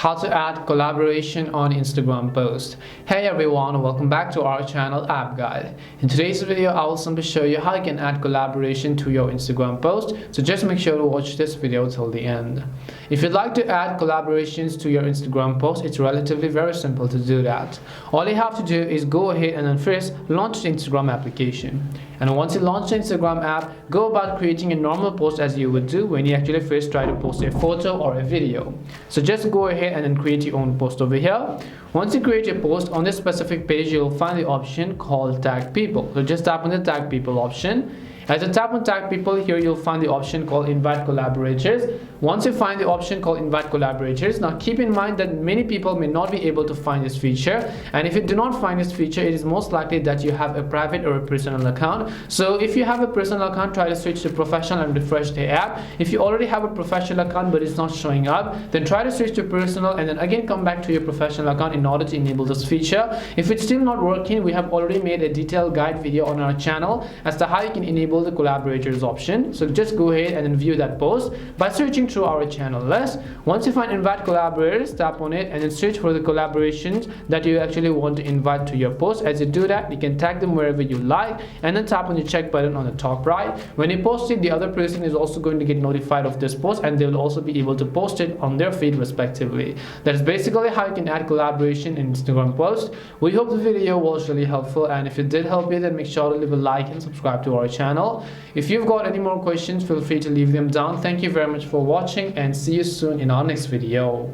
How to add collaboration on Instagram post. Hey everyone, welcome back to our channel App Guide. In today's video I will simply show you how you can add collaboration to your Instagram post, so just make sure to watch this video till the end. If you'd like to add collaborations to your Instagram post, it's relatively very simple to do that. All you have to do is go ahead and then first launch the Instagram application. And once you launch the Instagram app, go about creating a normal post as you would do when you actually first try to post a photo or a video. So just go ahead and then create your own post over here. Once you create your post, on this specific page you'll find the option called tag people. So just tap on the tag people option. As you tap on tag people, here you'll find the option called invite collaborators. Once you find the option called invite collaborators, now keep in mind that many people may not be able to find this feature, and if you do not find this feature, it is most likely that you have a private or a personal account. So if you have a personal account, try to switch to professional and refresh the app. If you already have a professional account but it's not showing up, then try to switch to personal and then again come back to your professional account in order to enable this feature. If it's still not working, we have already made a detailed guide video on our channel as to how you can enable the collaborators option. So just go ahead and then view that post by searching through our channel list. Once you find invite collaborators, tap on it and then search for the collaborations that you actually want to invite to your post. As you do that, you can tag them wherever you like and then tap on the check button on the top right. When you post it, the other person is also going to get notified of this post and they will also be able to post it on their feed respectively. That's basically how you can add collaboration in Instagram posts. We hope the video was really helpful, and if it did help you, then make sure to leave a like and subscribe to our channel. If you've got any more questions, feel free to leave them down. Thank you very much for watching and see you soon in our next video.